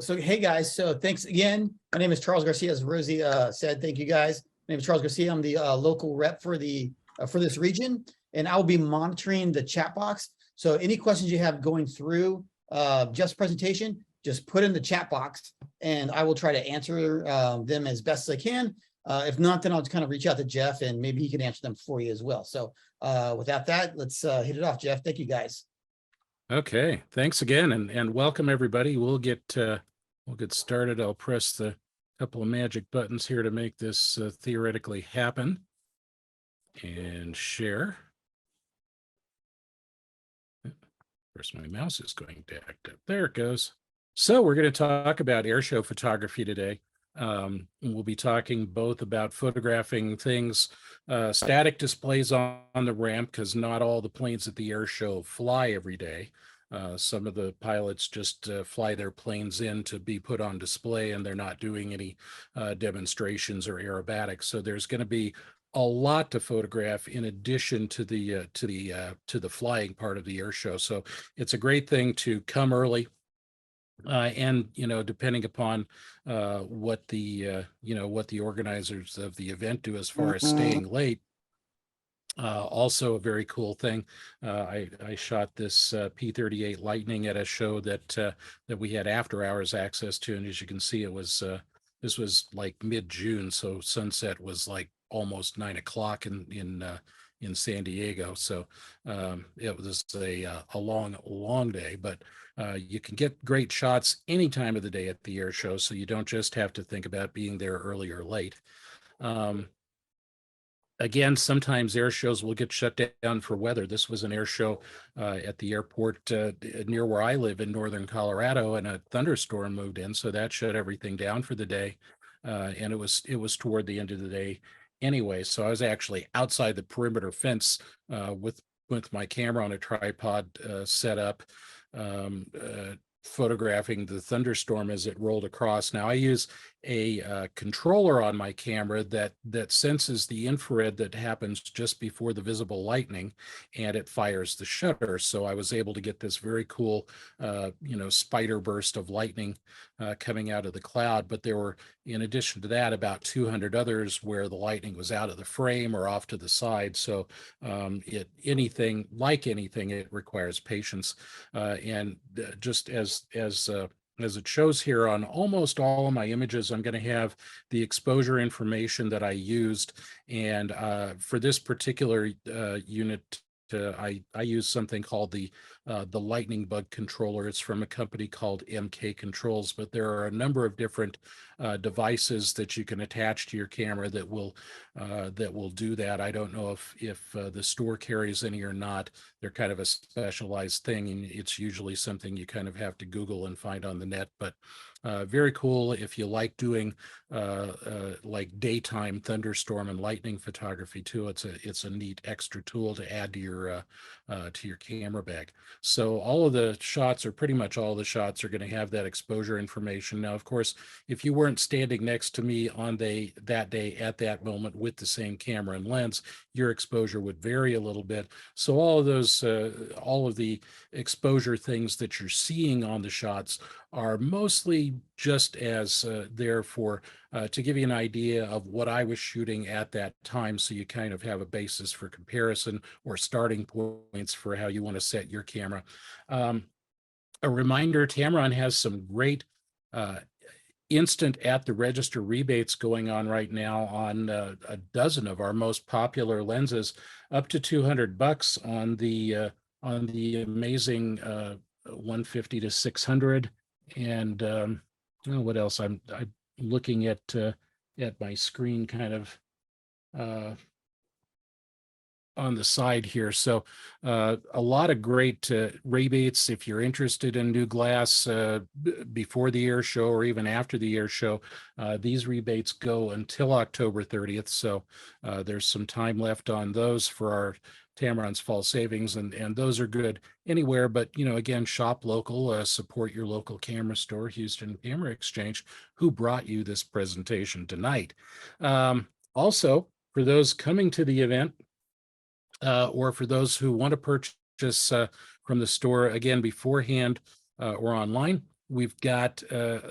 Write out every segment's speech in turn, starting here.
So hey guys, so thanks again. My name is Charles Garcia, as Rosie said. Thank you guys. My name is Charles Garcia. I'm the local rep for this region, and I will be monitoring the chat box. So any questions you have going through Jeff's presentation, just put in the chat box, and I will try to answer them as best as I can. If not, then I'll just kind of reach out to Jeff, and maybe he can answer them for you as well. So without that, let's hit it off, Jeff. Thank you guys. Okay, thanks again, and welcome everybody. We'll get started. I'll press the couple of magic buttons here to make this theoretically happen, and share. Of course, my mouse is going to act up. There it goes. So we're going to talk about airshow photography today. We'll be talking both about photographing things, static displays on the ramp, because not all the planes at the air show fly every day. Some of the pilots just fly their planes in to be put on display, and they're not doing any demonstrations or aerobatics. So there's going to be a lot to photograph in addition to the flying part of the air show. So it's a great thing to come early. And depending upon what the organizers of the event do as far as staying late, also a very cool thing. I shot this P-38 Lightning at a show that we had after hours access to, and as you can see, it was this was like mid-June, so sunset was like almost 9 o'clock in San Diego. So it was a long day, but you can get great shots any time of the day at the air show, so you don't just have to think about being there early or late. Again, sometimes air shows will get shut down for weather. This was an air show at the airport near where I live in northern Colorado, and a thunderstorm moved in, so that shut everything down for the day. And it was toward the end of the day anyway. So I was actually outside the perimeter fence with my camera on a tripod set up, photographing the thunderstorm as it rolled across. Now I use a controller on my camera that senses the infrared that happens just before the visible lightning, and it fires the shutter. So I was able to get this very cool spider burst of lightning coming out of the cloud. But there were, in addition to that, about 200 others where the lightning was out of the frame or off to the side. So anything, it requires patience. And just as it shows here on almost all of my images, I'm going to have the exposure information that I used. And for this particular unit, I use something called the Lightning Bug controller. It's from a company called MK Controls, but there are a number of different devices that you can attach to your camera that will do that. I don't know if the store carries any or not. They're kind of a specialized thing, and it's usually something you kind of have to Google and find on the net. But very cool if you like doing like daytime thunderstorm and lightning photography too. It's a neat extra tool to add to your camera bag. So all of the shots, or pretty much all the shots, are going to have that exposure information. Now, of course, if you weren't standing next to me on that day at that moment with the same camera and lens, your exposure would vary a little bit. So all of those, all of the exposure things that you're seeing on the shots are mostly just as there for to give you an idea of what I was shooting at that time, so you kind of have a basis for comparison or starting points for how you want to set your camera. A reminder, Tamron has some great instant at the register rebates going on right now on a dozen of our most popular lenses, up to $200 on the amazing 150 to 600. And what else? I'm looking at my screen kind of on the side here. So a lot of great rebates if you're interested in new glass before the air show or even after the air show. These rebates go until October 30th. So there's some time left on those for our Tamron's fall savings, and those are good anywhere. But again, shop local, support your local camera store, Houston Camera Exchange, who brought you this presentation tonight. Also, for those coming to the event, or for those who want to purchase from the store again beforehand or online, we've got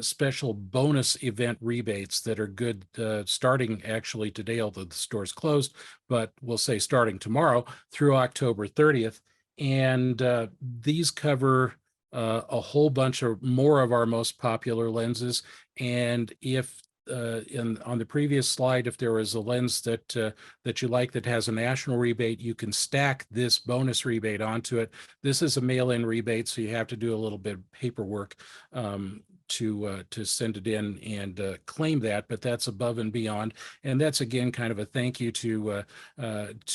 special bonus event rebates that are good starting actually today, although the store's closed, but we'll say starting tomorrow through October 30th. And these cover a whole bunch of more of our most popular lenses. And if on the previous slide, if there was a lens that you like that has a national rebate, you can stack this bonus rebate onto it. This is a mail-in rebate, so you have to do a little bit of paperwork to send it in and claim that, but that's above and beyond. And that's again kind of a thank you to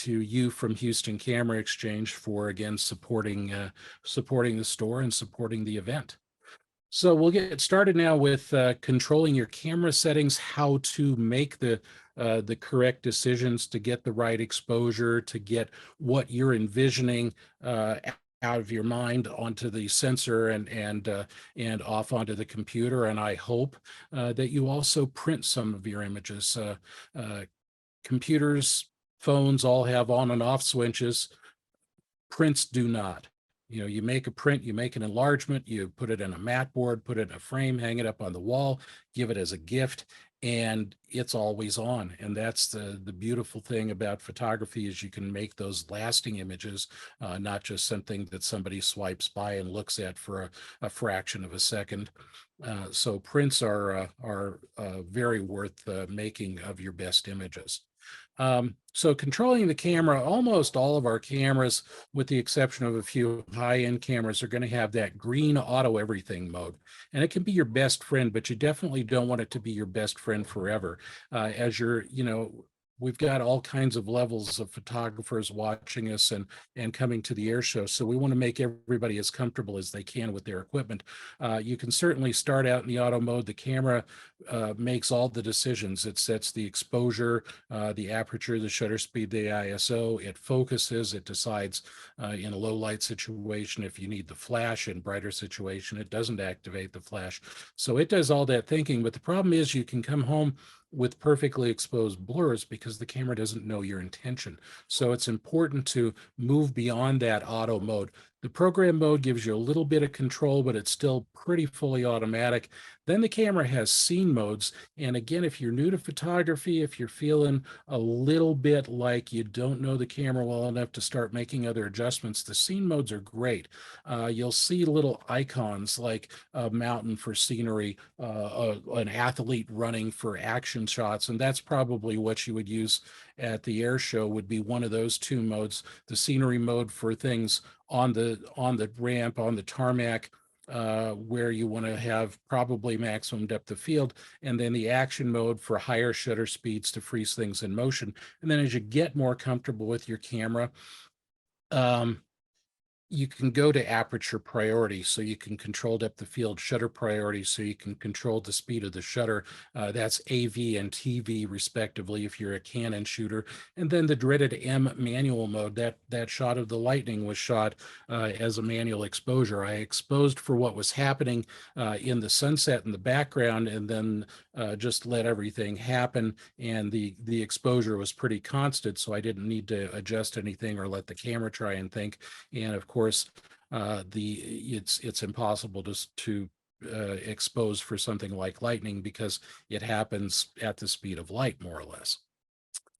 you from Houston Camera Exchange for again supporting the store and supporting the event. So we'll get started now with controlling your camera settings, how to make the correct decisions to get the right exposure, to get what you're envisioning out of your mind onto the sensor and off onto the computer. And I hope that you also print some of your images. Computers, phones all have on and off switches. Prints do not. You make a print, you make an enlargement, you put it in a mat board, put it in a frame, hang it up on the wall, give it as a gift, and it's always on. And that's the beautiful thing about photography is you can make those lasting images, not just something that somebody swipes by and looks at for a fraction of a second. So prints are very worth making of your best images. So controlling the camera, almost all of our cameras, with the exception of a few high-end cameras, are going to have that green auto everything mode. And it can be your best friend, but you definitely don't want it to be your best friend forever. As you're, we've got all kinds of levels of photographers watching us and coming to the air show. So we want to make everybody as comfortable as they can with their equipment. You can certainly start out in the auto mode. The camera makes all the decisions. It sets the exposure, the aperture, the shutter speed, the ISO. It focuses. It decides in a low light situation if you need the flash. In brighter situation, it doesn't activate the flash. So it does all that thinking. But the problem is you can come home with perfectly exposed blurs because the camera doesn't know your intention. So it's important to move beyond that auto mode. The program mode gives you a little bit of control, but it's still pretty fully automatic. Then the camera has scene modes. And again, if you're new to photography, if you're feeling a little bit like you don't know the camera well enough to start making other adjustments, the scene modes are great. You'll see little icons like a mountain for scenery, an athlete running for action shots. And that's probably what you would use at the air show, would be one of those two modes. The scenery mode for things on the ramp, on the tarmac, where you want to have probably maximum depth of field, and then the action mode for higher shutter speeds to freeze things in motion. And then as you get more comfortable with your camera, you can go to aperture priority, so you can control depth of field, shutter priority, so you can control the speed of the shutter. That's AV and TV respectively if you're a Canon shooter. And then the dreaded M manual mode, that shot of the lightning was shot as a manual exposure. I exposed for what was happening in the sunset in the background, and then just let everything happen. And the exposure was pretty constant, so I didn't need to adjust anything or let the camera try and think. And of course, it's impossible to expose for something like lightning because it happens at the speed of light, more or less.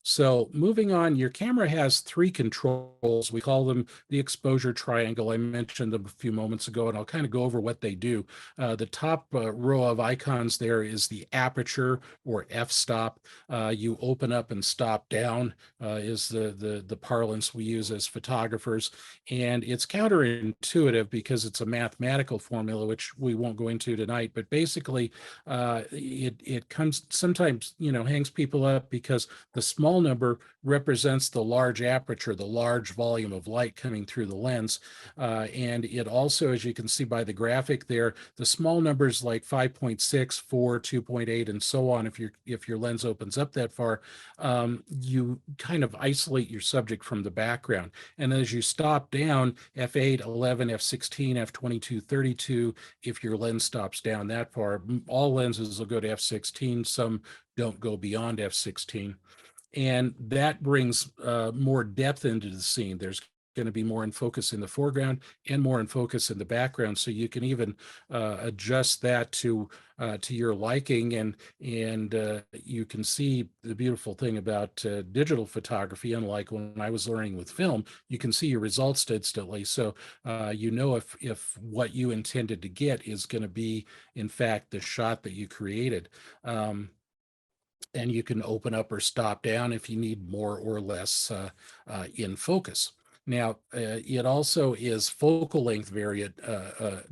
So moving on, your camera has three controls. We call them the exposure triangle. I mentioned them a few moments ago, and I'll kind of go over what they do. The top row of icons there is the aperture, or f-stop. You open up and stop down is the parlance we use as photographers. And it's counterintuitive because it's a mathematical formula, which we won't go into tonight. But basically, it comes sometimes, hangs people up because the small number represents the large aperture, the large volume of light coming through the lens. And it also, as you can see by the graphic there, the small numbers like 5.6, 4, 2.8, and so on, if your lens opens up that far, you kind of isolate your subject from the background. And as you stop down, f8, 11, f16, f22, 32, if your lens stops down that far, all lenses will go to f16. Some don't go beyond f16. And that brings more depth into the scene. There's going to be more in focus in the foreground and more in focus in the background. So you can even adjust that to your liking, and you can see the beautiful thing about digital photography. Unlike when I was learning with film, you can see your results instantly. So you know if what you intended to get is going to be in fact the shot that you created. And you can open up or stop down if you need more or less in focus. Now, it also is focal length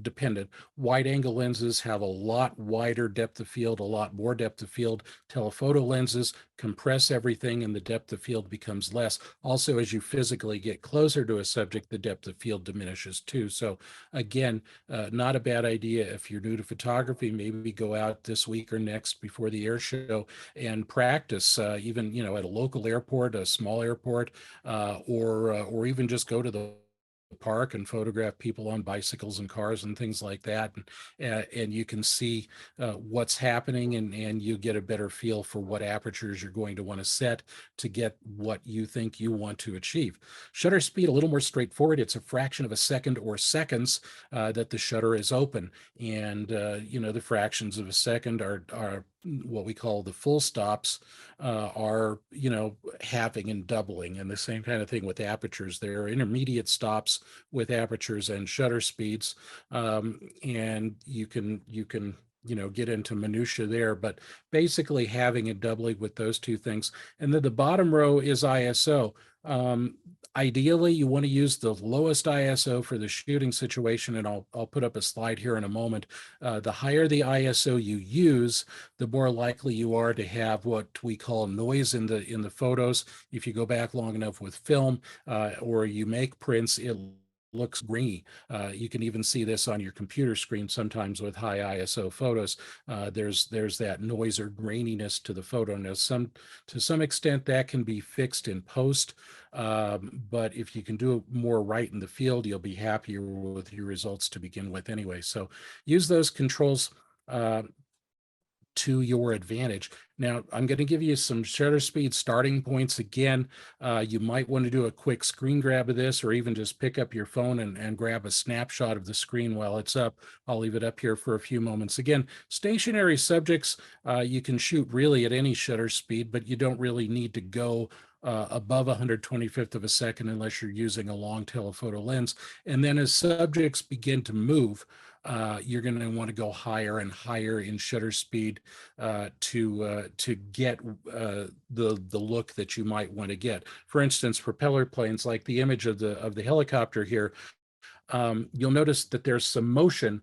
dependent. Wide angle lenses have a lot wider depth of field, a lot more depth of field. Telephoto lenses compress everything and the depth of field becomes less. Also, as you physically get closer to a subject, the depth of field diminishes too. So again, not a bad idea if you're new to photography. Maybe go out this week or next before the air show and practice, even at a local airport, a small airport, or even just go to the park and photograph people on bicycles and cars and things like that, and you can see what's happening, and you get a better feel for what apertures you're going to want to set to get what you think you want to achieve. Shutter speed, a little more straightforward. It's a fraction of a second or seconds that the shutter is open, and the fractions of a second are what we call the full stops, are halving and doubling, and the same kind of thing with apertures. There are intermediate stops with apertures and shutter speeds, and you can get into minutia there, but basically having and doubling with those two things. And then the bottom row is ISO. Ideally, you want to use the lowest ISO for the shooting situation, and I'll put up a slide here in a moment. The higher the ISO you use, the more likely you are to have what we call noise in the photos. If you go back long enough with film, or you make prints, it looks grainy. You can even see this on your computer screen sometimes with high ISO photos. There's that noise or graininess to the photo. Now, to some extent that can be fixed in post, but if you can do it more right in the field, you'll be happier with your results to begin with anyway. So use those controls to your advantage. Now, I'm going to give you some shutter speed starting points. Again, you might want to do a quick screen grab of this, or even just pick up your phone and grab a snapshot of the screen while it's up. I'll leave it up here for a few moments. Again, stationary subjects, you can shoot really at any shutter speed, but you don't really need to go above 125th of a second unless you're using a long telephoto lens. And then as subjects begin to move, you're going to want to go higher and higher in shutter speed to get the look that you might want to get. For instance, propeller planes, like the image of the helicopter here, you'll notice that there's some motion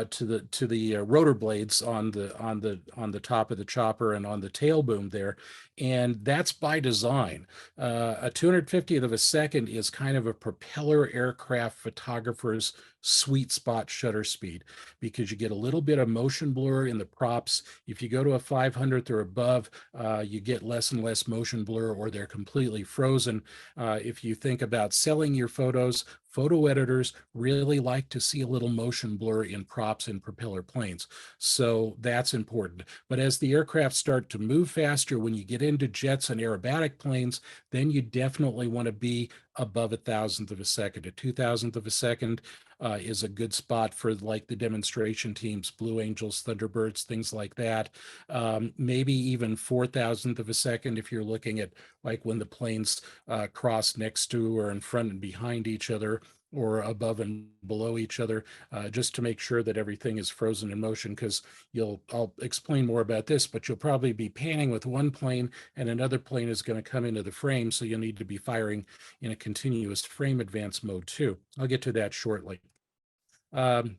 to the rotor blades on the top of the chopper and on the tail boom there, and that's by design. A 250th of a second is kind of a propeller aircraft photographer's sweet spot shutter speed, because you get a little bit of motion blur in the props. If you go to a 500th or above, you get less and less motion blur, or they're completely frozen. If you think about selling your photos, photo editors really like to see a little motion blur in props and propeller planes. So that's important. But as the aircraft start to move faster, when you get into jets and aerobatic planes, then you definitely want to be above 1,000th of a second. A 2,000th of a second is a good spot for like the demonstration teams, Blue Angels, Thunderbirds, things like that. Maybe even 4,000th of a second if you're looking at like when the planes cross next to or in front and behind each other, or above and below each other, just to make sure that everything is frozen in motion, because I'll explain more about this, but you'll probably be panning with one plane and another plane is going to come into the frame, so you'll need to be firing in a continuous frame advance mode too. I'll get to that shortly.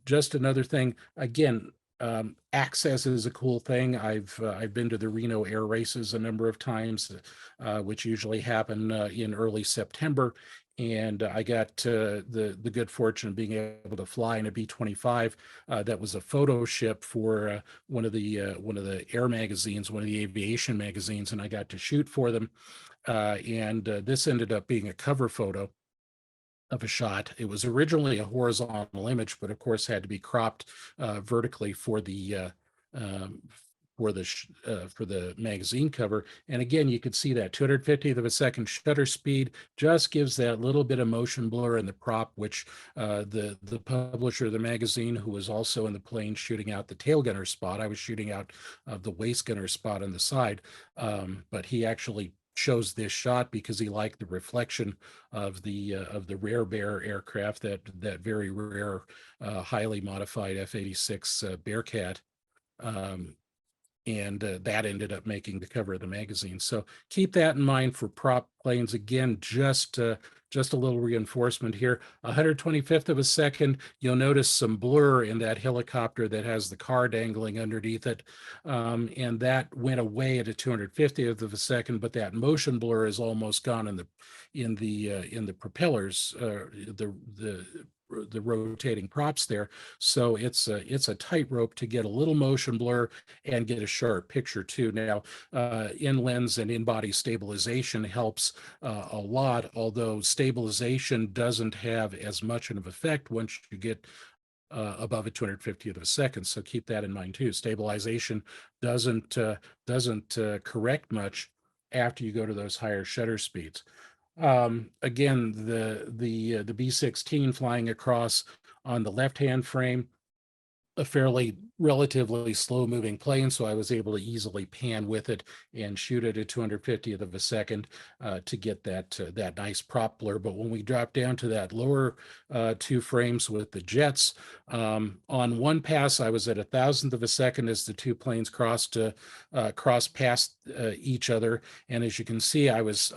Just another thing, again, access is a cool thing. I've been to the Reno air races a number of times, which usually happen in early September. And I got the good fortune of being able to fly in a B-25 that was a photo ship for one of the air magazines, one of the aviation magazines, and I got to shoot for them. And this ended up being a cover photo of a shot. It was originally a horizontal image, but of course had to be cropped vertically for the for the magazine cover. And again, you could see that 250th of a second shutter speed just gives that little bit of motion blur in the prop, which the publisher of the magazine, who was also in the plane shooting out the tail gunner spot, I was shooting out the waist gunner spot on the side, but he actually chose this shot because he liked the reflection of the Rare Bear aircraft, that very rare, highly modified F-86 Bearcat. And that ended up making the cover of the magazine. So keep that in mind for prop planes. Again, just a little reinforcement here. 125th of a second, you'll notice some blur in that helicopter that has the car dangling underneath it, and that went away at a 250th of a second. But that motion blur is almost gone in the propellers, the rotating props there. So it's a tightrope to get a little motion blur and get a sharp picture too. Now, in lens and in body stabilization helps a lot, although stabilization doesn't have as much of an effect once you get above a 250th of a second. So keep that in mind too. Stabilization doesn't correct much after you go to those higher shutter speeds. Again, the B-16 flying across on the left-hand frame, a fairly relatively slow moving plane, so I was able to easily pan with it and shoot it at 250th of a second to get that nice prop blur. But when we drop down to that lower two frames with the jets, on one pass I was at 1,000th of a second as the two planes crossed past each other, and as you can see, I was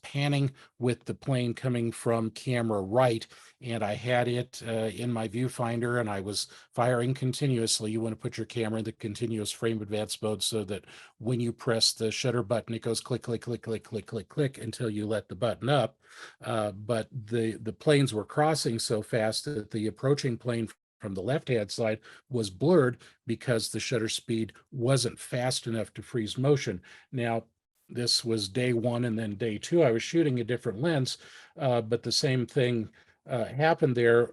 panning with the plane coming from camera right, and I had it in my viewfinder, and I was firing continuously. You want to put your camera in the continuous frame advance mode so that when you press the shutter button, it goes click, click, click, click, click, click, click until you let the button up. But the planes were crossing so fast that the approaching plane from the left-hand side was blurred because the shutter speed wasn't fast enough to freeze motion. Now, this was day one, and then day two, I was shooting a different lens, but the same thing happened there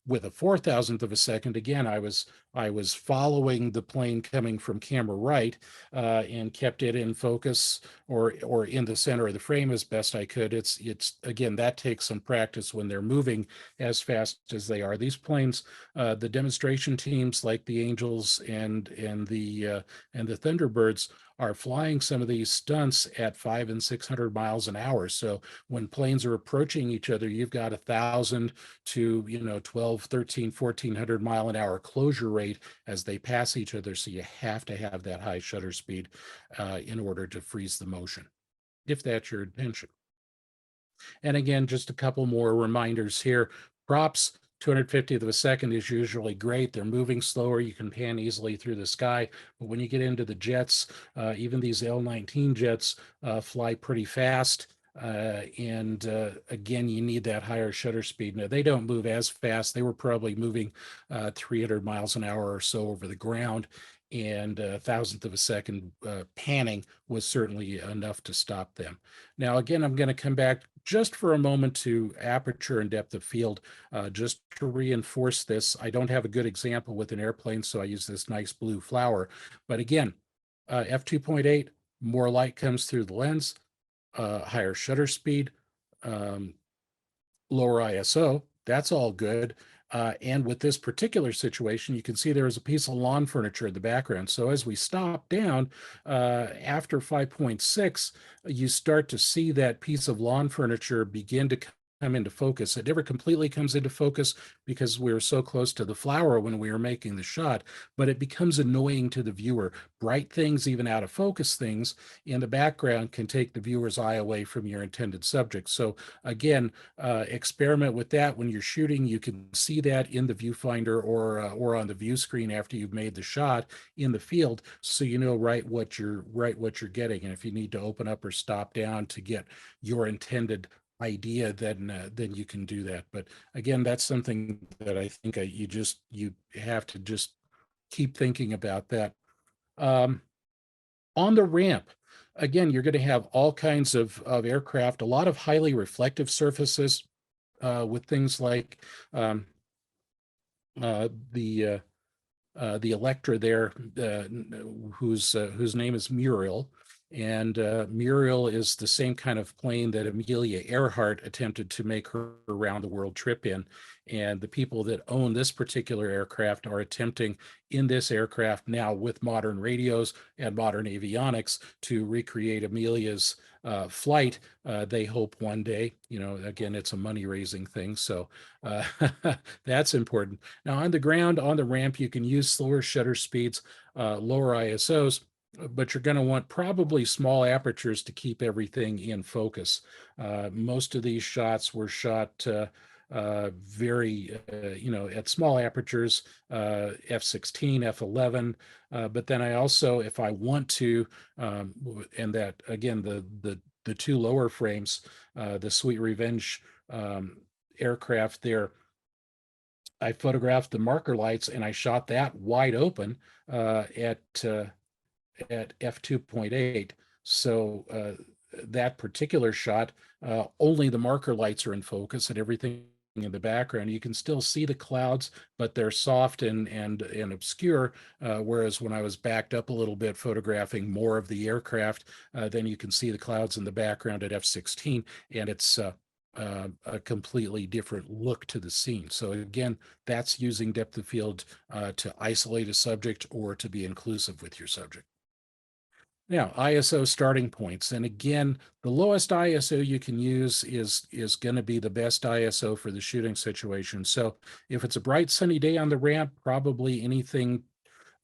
with a 4,000th of a second. Again, I was following the plane coming from camera right and kept it in focus or in the center of the frame as best I could. It's again, that takes some practice when they're moving as fast as they are. These planes, the demonstration teams like the Angels and the Thunderbirds are flying some of these stunts at 500 and 600 miles an hour. So when planes are approaching each other, you've got 1,000 to 12, 13, 1,400 mile an hour closure rate as they pass each other. So you have to have that high shutter speed in order to freeze the motion, if that's your intention. And again, just a couple more reminders here. Props, 250th of a second is usually great. They're moving slower. You can pan easily through the sky. But when you get into the jets, even these L-19 jets fly pretty fast. And again, you need that higher shutter speed. Now, they don't move as fast. They were probably moving 300 miles an hour or so over the ground. And 1,000th of a second panning was certainly enough to stop them. Now, again, I'm going to come back just for a moment to aperture and depth of field, just to reinforce this. I don't have a good example with an airplane, so I use this nice blue flower. But again, f2.8, more light comes through the lens, higher shutter speed, lower ISO. That's all good. And with this particular situation, you can see there is a piece of lawn furniture in the background. So as we stop down after 5.6, you start to see that piece of lawn furniture begin to come into focus. It never completely comes into focus because we were so close to the flower when we were making the shot, but it becomes annoying to the viewer. Bright things, even out of focus things in the background, can take the viewer's eye away from your intended subject. So again, experiment with that when you're shooting. You can see that in the viewfinder or on the view screen after you've made the shot in the field, so you know right what you're getting. And if you need to open up or stop down to get your intended idea, then you can do that. But again, that's something that I think you have to just keep thinking about that. On the ramp, again, you're going to have all kinds of aircraft, a lot of highly reflective surfaces with things like the the Electra there, whose name is Muriel. And Muriel is the same kind of plane that Amelia Earhart attempted to make her around the world trip in. And the people that own this particular aircraft are attempting in this aircraft now with modern radios and modern avionics to recreate Amelia's flight. They hope one day, again, it's a money raising thing. So that's important. Now on the ground, on the ramp, you can use slower shutter speeds, lower ISOs, but you're going to want probably small apertures to keep everything in focus. Most of these shots were shot very, at small apertures, f/16, f/11. But then I also, if I want to, and that again, the two lower frames, the Sweet Revenge aircraft there, I photographed the marker lights and I shot that wide open at f2.8. So that particular shot, only the marker lights are in focus and everything in the background. You can still see the clouds, but they're soft and obscure. Whereas when I was backed up a little bit photographing more of the aircraft, then you can see the clouds in the background at f/16, and it's a completely different look to the scene. So again, that's using depth of field to isolate a subject or to be inclusive with your subject. Now, ISO starting points. And again, the lowest ISO you can use is going to be the best ISO for the shooting situation. So if it's a bright sunny day on the ramp, probably anything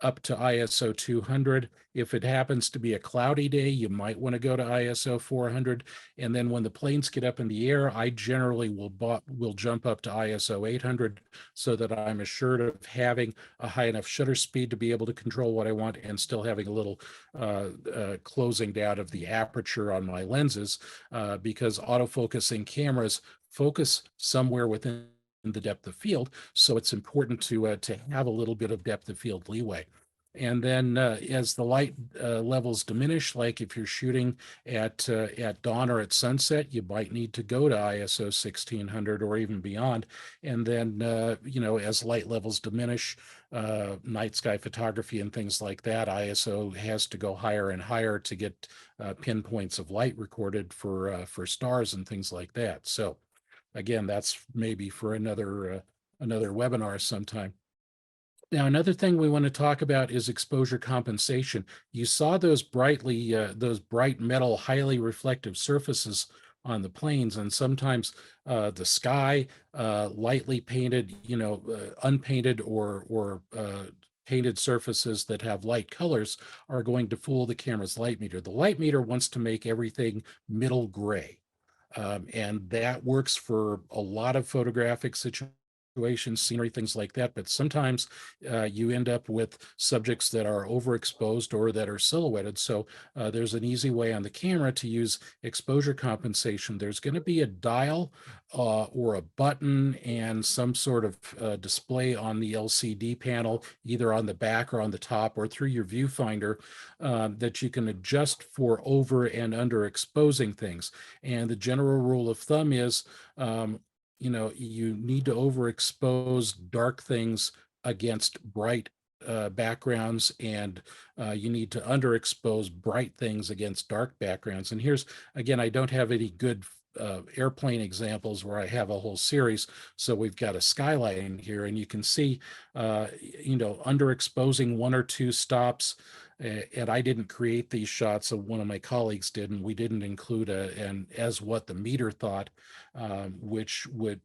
up to ISO 200. If it happens to be a cloudy day, you might want to go to ISO 400. And then when the planes get up in the air, I generally will jump up to ISO 800 so that I'm assured of having a high enough shutter speed to be able to control what I want and still having a little closing down of the aperture on my lenses, because autofocusing cameras focus somewhere within the depth of field. So it's important to have a little bit of depth of field leeway. And then as the light levels diminish, like if you're shooting at dawn or at sunset, you might need to go to ISO 1600 or even beyond. And then, as light levels diminish, night sky photography and things like that, ISO has to go higher and higher to get pinpoints of light recorded for stars and things like that. So again, that's maybe for another webinar sometime. Now, another thing we want to talk about is exposure compensation. You saw those bright metal, highly reflective surfaces on the planes, and sometimes the sky, lightly painted, unpainted or painted surfaces that have light colors are going to fool the camera's light meter. The light meter wants to make everything middle gray. And that works for a lot of photographic situations, scenery, things like that. But sometimes you end up with subjects that are overexposed or that are silhouetted. So there's an easy way on the camera to use exposure compensation. There's going to be a dial or a button and some sort of display on the LCD panel, either on the back or on the top or through your viewfinder, that you can adjust for over and under exposing things. And the general rule of thumb is, you need to overexpose dark things against bright backgrounds, and you need to underexpose bright things against dark backgrounds. And here's, again, I don't have any good airplane examples where I have a whole series. So we've got a skyline here, and you can see, underexposing one or two stops. And I didn't create these shots, so one of my colleagues did, and we didn't include an as what the meter thought, which would,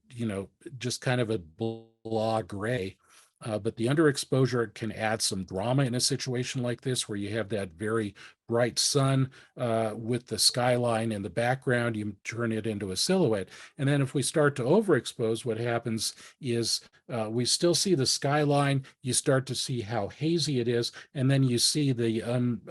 just kind of a blah gray. But the underexposure can add some drama in a situation like this, where you have that very bright sun with the skyline in the background. You turn it into a silhouette. And then if we start to overexpose, what happens is we still see the skyline. You start to see how hazy it is. And then you see the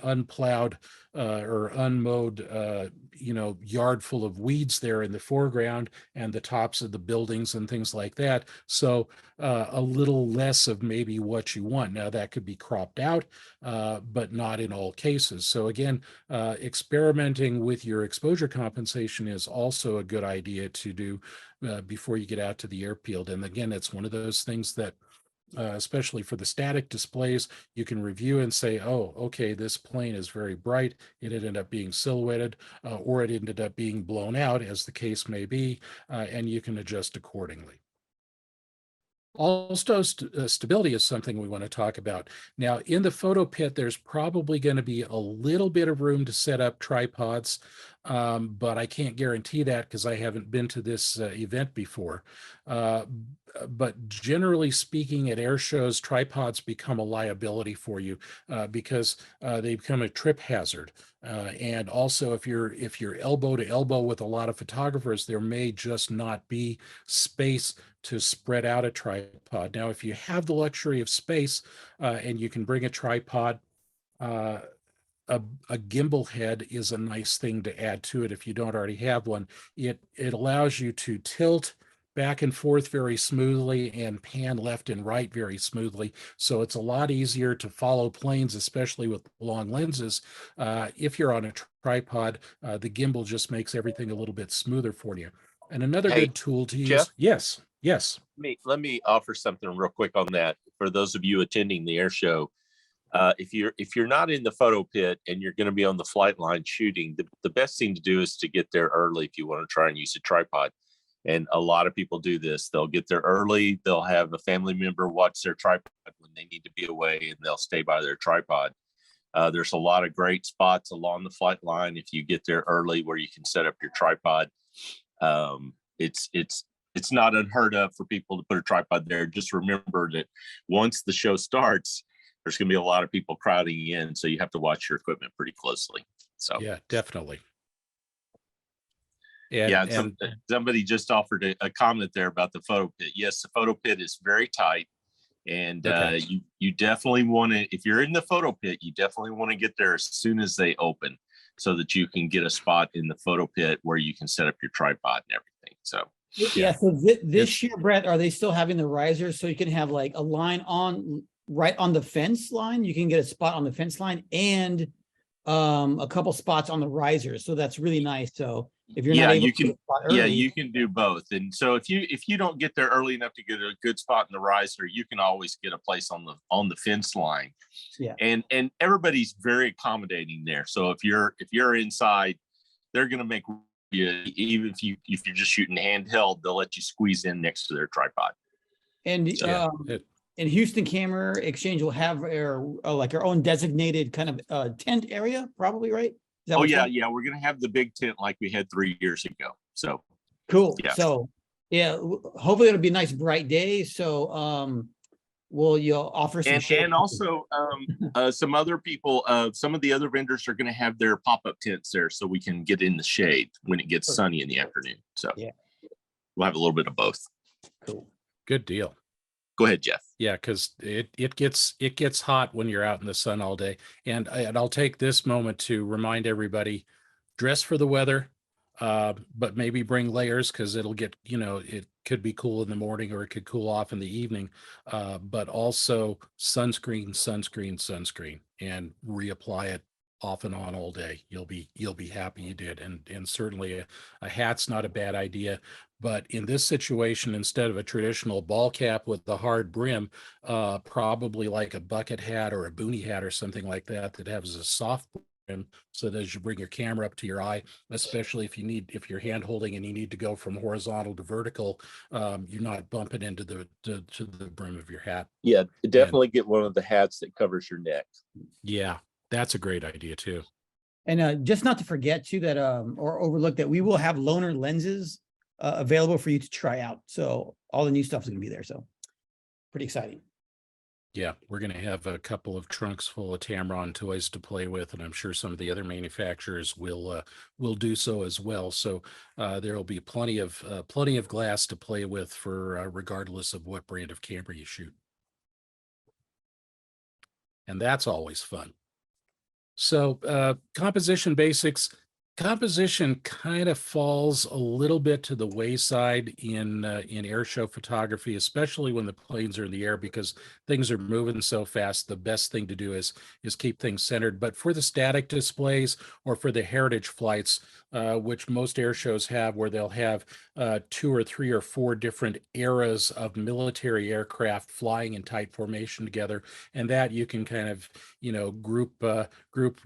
unplowed or unmowed, yard full of weeds there in the foreground and the tops of the buildings and things like that. So a little less of maybe what you want. Now that could be cropped out, but not in all cases. So again, experimenting with your exposure compensation is also a good idea to do before you get out to the airfield. And again, it's one of those things that especially for the static displays, you can review and say, oh, okay, this plane is very bright. It ended up being silhouetted, or it ended up being blown out, as the case may be, and you can adjust accordingly. Also, stability is something we want to talk about. Now, in the photo pit, there's probably going to be a little bit of room to set up tripods, but I can't guarantee that because I haven't been to this event before. But generally speaking, at air shows, tripods become a liability for you because they become a trip hazard. And also, if you're elbow to elbow with a lot of photographers, there may just not be space to spread out a tripod. Now, if you have the luxury of space and you can bring a tripod, uh, a gimbal head is a nice thing to add to it if you don't already have one. It allows you to tilt back and forth very smoothly and pan left and right very smoothly. So it's a lot easier to follow planes, especially with long lenses. If you're on a tripod, the gimbal just makes everything a little bit smoother for you. And another Hey, good tool to Jeff? use. Yes. Let me offer something real quick on that for those of you attending the air show. If you're not in the photo pit and you're going to be on the flight line shooting, the best thing to do is to get there early if you want to try and use a tripod. And a lot of people do this. They'll get there early. They'll have a family member watch their tripod when they need to be away, and they'll stay by their tripod. There's a lot of great spots along the flight line if you get there early where you can set up your tripod. It's not unheard of for people to put a tripod there. Just remember that once the show starts, there's going to be a lot of people crowding in, so you have to watch your equipment pretty closely. So yeah, definitely. And somebody just offered a comment there about the photo pit. Yes, the photo pit is very tight, and okay. You definitely want to, if you're in the photo pit, you definitely want to get there as soon as they open, so that you can get a spot in the photo pit where you can set up your tripod and everything. So Yeah. So this year, Brett, are they still having the risers so you can have like a line on right on the fence line? You can get a spot on the fence line and a couple spots on the risers. So that's really nice. So if you're not able to get a spot early, you can do both. And so if you don't get there early enough to get a good spot in the riser, you can always get a place on the fence line. Yeah. And everybody's very accommodating there. So if you're inside, they're going to make you, even if you're just shooting handheld, they'll let you squeeze in next to their tripod. And in Houston Camera Exchange will have like our own designated kind of tent area, probably, right? Oh yeah, we're gonna have the big tent like we had 3 years ago. So cool. Yeah. So yeah, hopefully it'll be a nice bright day. So you'll offer some and also some other people, some of the other vendors are gonna have their pop-up tents there so we can get in the shade when it gets sunny in the afternoon. So yeah, we'll have a little bit of both. Cool. Good deal. Go ahead, Jeff. Yeah, because it gets hot when you're out in the sun all day. And I'll take this moment to remind everybody, dress for the weather, but maybe bring layers because it'll get, it could be cool in the morning or it could cool off in the evening. But also sunscreen, and reapply it off and on all day. You'll be happy you did. And certainly a hat's not a bad idea. But in this situation, instead of a traditional ball cap with the hard brim, probably like a bucket hat or a boonie hat or something like that has a soft brim, so that as you bring your camera up to your eye, especially if you're hand holding and you need to go from horizontal to vertical, you're not bumping into to the brim of your hat. Yeah, definitely get one of the hats that covers your neck. Yeah, that's a great idea too. And just not to forget too that or overlook that we will have loaner lenses available for you to try out. So all the new stuff is going to be there. So pretty exciting. Yeah, we're going to have a couple of trunks full of Tamron toys to play with, and I'm sure some of the other manufacturers will do so as well. So there will be plenty of glass to play with for regardless of what brand of camera you shoot, and that's always fun. So composition basics. Composition kind of falls a little bit to the wayside in air show photography, especially when the planes are in the air, because things are moving so fast. The best thing to do is keep things centered. But for the static displays or for the heritage flights, which most air shows have, where they'll have 2 or 3 or 4 different eras of military aircraft flying in tight formation together, and that you can kind of group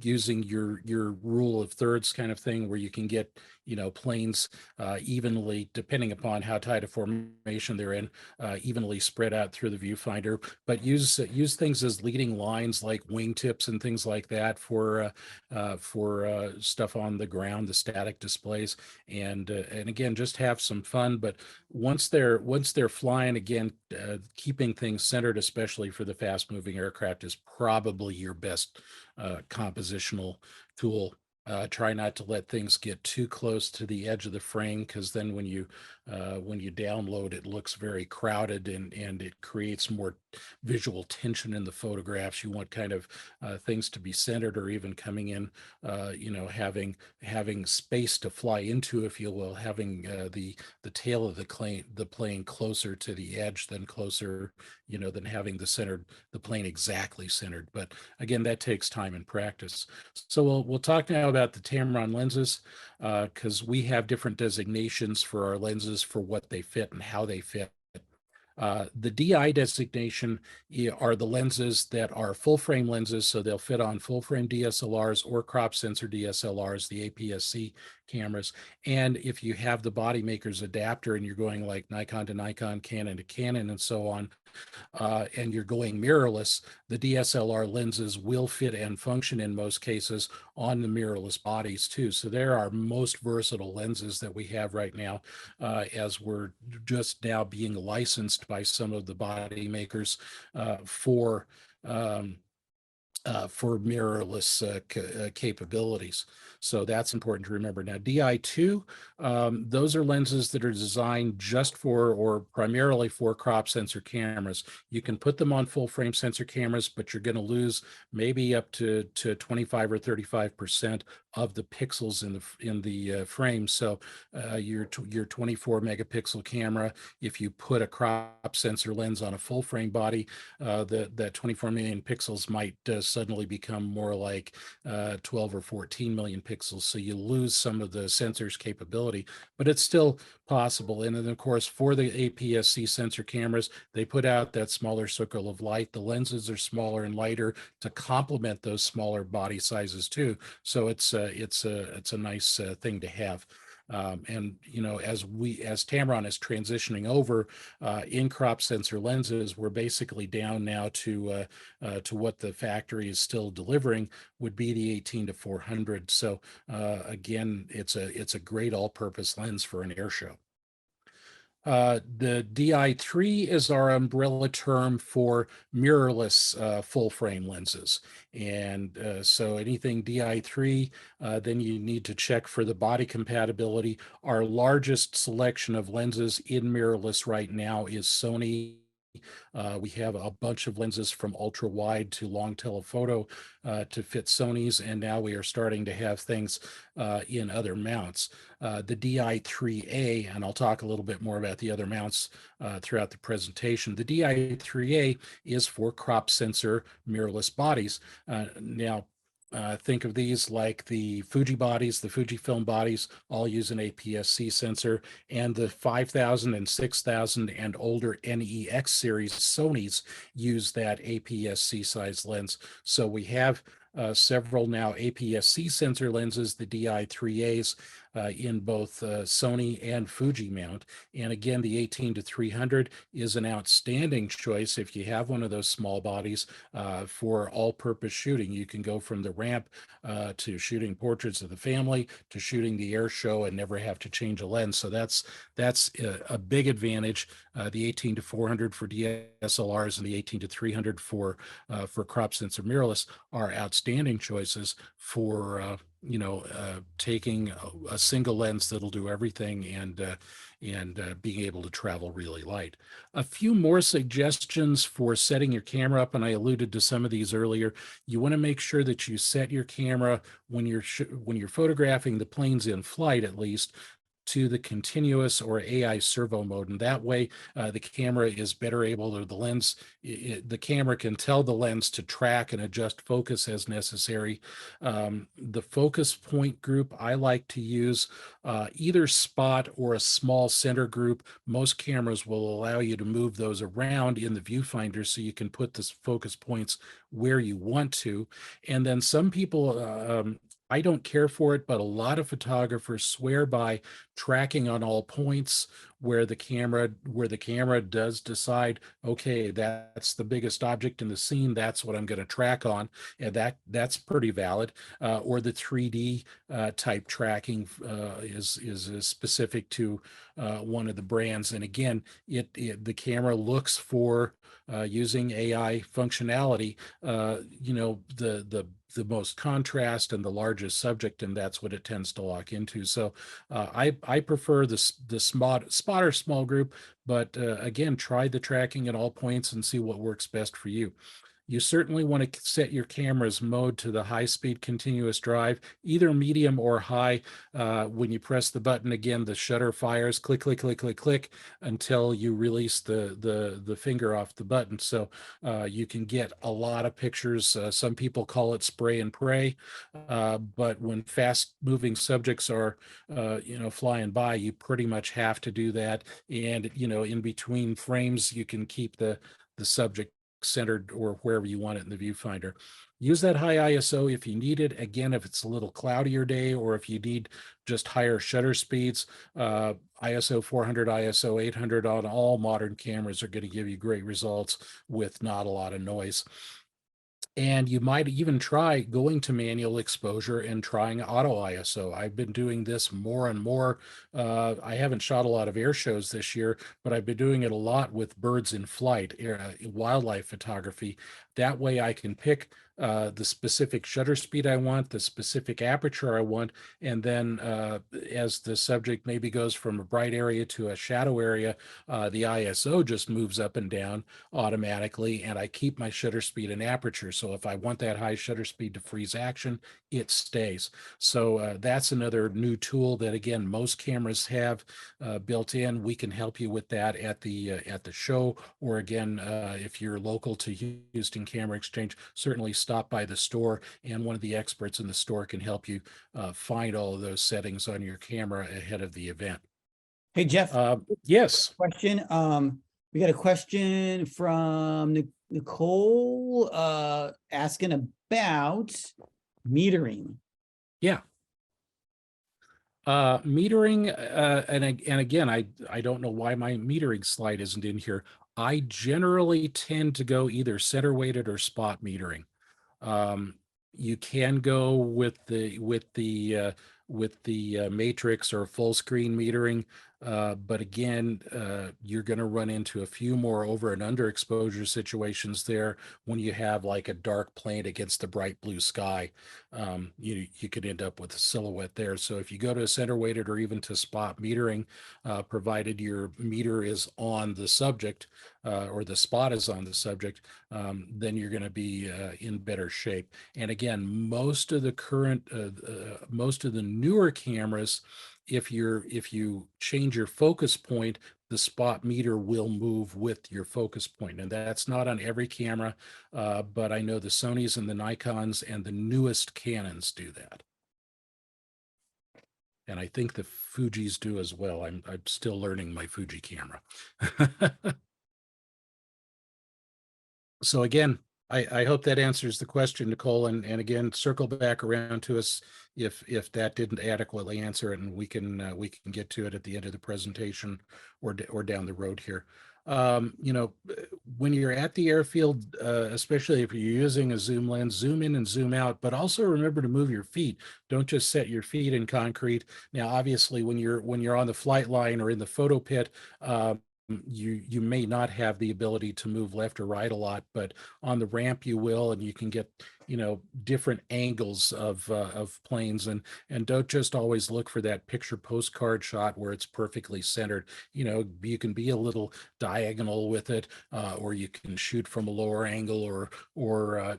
using your rule of thirds kind of thing, where you can get planes evenly, depending upon how tight a formation they're in, evenly spread out through the viewfinder. But use things as leading lines like wingtips and things like that for stuff on the ground, the static displays, and again, just have some fun. But once they're flying again, keeping things centered, especially for the fast moving aircraft, is probably your best compositional tool. Try not to let things get too close to the edge of the frame, because then when you download, it looks very crowded, and it creates more visual tension in the photographs. You want kind of things to be centered, or even coming in, having space to fly into, if you will, having the tail of the plane closer to the edge than than having the plane exactly centered. But again, that takes time and practice. So we'll talk now about the Tamron lenses, because we have different designations for our lenses for what they fit and how they fit. The DI designation are the lenses that are full frame lenses, so they'll fit on full frame DSLRs or crop sensor DSLRs, the APS-C cameras. And if you have the body maker's adapter and you're going like Nikon to Nikon, Canon to Canon, and so on, and you're going mirrorless, the DSLR lenses will fit and function in most cases on the mirrorless bodies too. So there are most versatile lenses that we have right now, as we're just now being licensed by some of the body makers for mirrorless capabilities. So that's important to remember. Now, DI2, those are lenses that are designed just for, or primarily for, crop sensor cameras. You can put them on full frame sensor cameras, but you're going to lose maybe up to 25 or 35% of the pixels in the frame. So your 24 megapixel camera, if you put a crop sensor lens on a full frame body, that 24 million pixels might suddenly become more like 12 or 14 million pixels. So you lose some of the sensor's capability, but it's still possible. And then, of course, for the APS-C sensor cameras, they put out that smaller circle of light. The lenses are smaller and lighter to complement those smaller body sizes too. So it's a nice thing to have. And as Tamron is transitioning over in crop sensor lenses, we're basically down now to what the factory is still delivering, would be the 18 to 400. So again, it's a great all-purpose lens for an air show. The DI3 is our umbrella term for mirrorless full frame lenses. And so anything DI3, then you need to check for the body compatibility. Our largest selection of lenses in mirrorless right now is Sony. We have a bunch of lenses from ultra wide to long telephoto to fit Sony's, and now we are starting to have things in other mounts. The DI3A, and I'll talk a little bit more about the other mounts throughout the presentation. The DI3A is for crop sensor mirrorless bodies. Now, think of these like the Fuji bodies, the Fujifilm bodies, all use an APS-C sensor, and the 5000 and 6000 and older NEX series Sony's use that APS-C size lens. So we have several now APS-C sensor lenses, the DI3As, in both Sony and Fuji mount. And again, the 18 to 300 is an outstanding choice if you have one of those small bodies for all-purpose shooting. You can go from the ramp to shooting portraits of the family to shooting the air show and never have to change a lens. So that's a big advantage. The 18 to 400 for DSLRs and the 18 to 300 for crop sensor mirrorless are outstanding choices for taking a single lens that'll do everything and being able to travel really light. A few more suggestions for setting your camera up, and I alluded to some of these earlier. You want to make sure that you set your camera when you're photographing the planes in flight, at least, to the continuous or AI servo mode. And that way the camera is better able, or the lens, the camera can tell the lens to track and adjust focus as necessary. The focus point group I like to use either spot or a small center group. Most cameras will allow you to move those around in the viewfinder so you can put the focus points where you want to. And then some people, I don't care for it, but a lot of photographers swear by tracking on all points where the camera does decide, okay, that's the biggest object in the scene, that's what I'm going to track on, and that's pretty valid. Or the 3D type tracking is specific to one of the brands, and again, the camera looks for using AI functionality, the most contrast and the largest subject, and that's what it tends to lock into. So I prefer the spotter small group, but again, try the tracking at all points and see what works best for you. You certainly want to set your camera's mode to the high-speed continuous drive, either medium or high. When you press the button again, the shutter fires, click, click, click, click, click, until you release the finger off the button. So you can get a lot of pictures. Some people call it spray and pray, but when fast-moving subjects are, flying by, you pretty much have to do that. And in between frames, you can keep the subject centered or wherever you want it in the viewfinder. Use that high ISO if you need it. Again, if it's a little cloudier day or if you need just higher shutter speeds, ISO 400, ISO 800 on all modern cameras are going to give you great results with not a lot of noise. And you might even try going to manual exposure and trying auto ISO. I've been doing this more and more. I haven't shot a lot of air shows this year, but I've been doing it a lot with birds in flight, wildlife photography. That way I can pick the specific shutter speed I want, the specific aperture I want, and then as the subject maybe goes from a bright area to a shadow area, the ISO just moves up and down automatically, and I keep my shutter speed and aperture. So if I want that high shutter speed to freeze action, it stays. So that's another new tool that, again, most cameras have built in. We can help you with that at the show, or again, if you're local to Houston Camera Exchange, certainly stop by the store, and one of the experts in the store can help you find all of those settings on your camera ahead of the event. Hey, Jeff. Yes. Question. We got a question from Nicole asking about metering. Yeah. Metering, and again, I don't know why my metering slide isn't in here. I generally tend to go either center weighted or spot metering. You can go with the matrix or full screen metering, but again, you're going to run into a few more over and under exposure situations there when you have like a dark plane against the bright blue sky. You could end up with a silhouette there. So if you go to a center weighted or even to spot metering, provided your meter is on the subject or the spot is on the subject, then you're going to be in better shape. And again, most of the newer cameras, if you change your focus point, the spot meter will move with your focus point. And that's not on every camera, but I know the Sonys and the Nikons and the newest Canons do that. And I think the Fujis do as well. I'm still learning my Fuji camera. So again, I hope that answers the question, Nicole, and again, circle back around to us if that didn't adequately answer it, and we can get to it at the end of the presentation or down the road here. When you're at the airfield, especially if you're using a zoom lens, zoom in and zoom out, but also remember to move your feet. Don't just set your feet in concrete. Now, obviously, when you're on the flight line or in the photo pit, you may not have the ability to move left or right a lot, but on the ramp you will, and you can get different angles of planes, and don't just always look for that picture postcard shot where it's perfectly centered. You can be a little diagonal with it, or you can shoot from a lower angle, or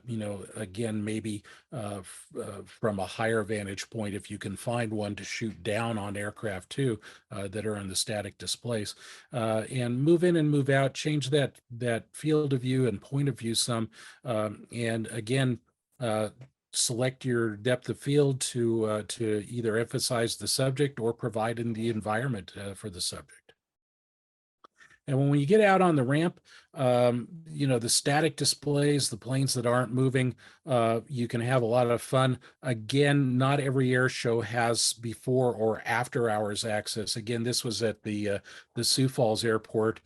again, maybe from a higher vantage point, if you can find one to shoot down on aircraft too, that are on the static displays, and move in and move out, change that field of view and point of view some, and again, select your depth of field to either emphasize the subject or provide in the environment for the subject. And when you get out on the ramp, the static displays, the planes that aren't moving, you can have a lot of fun. Again, not every air show has before or after hours access. Again, this was at the Sioux Falls Airport.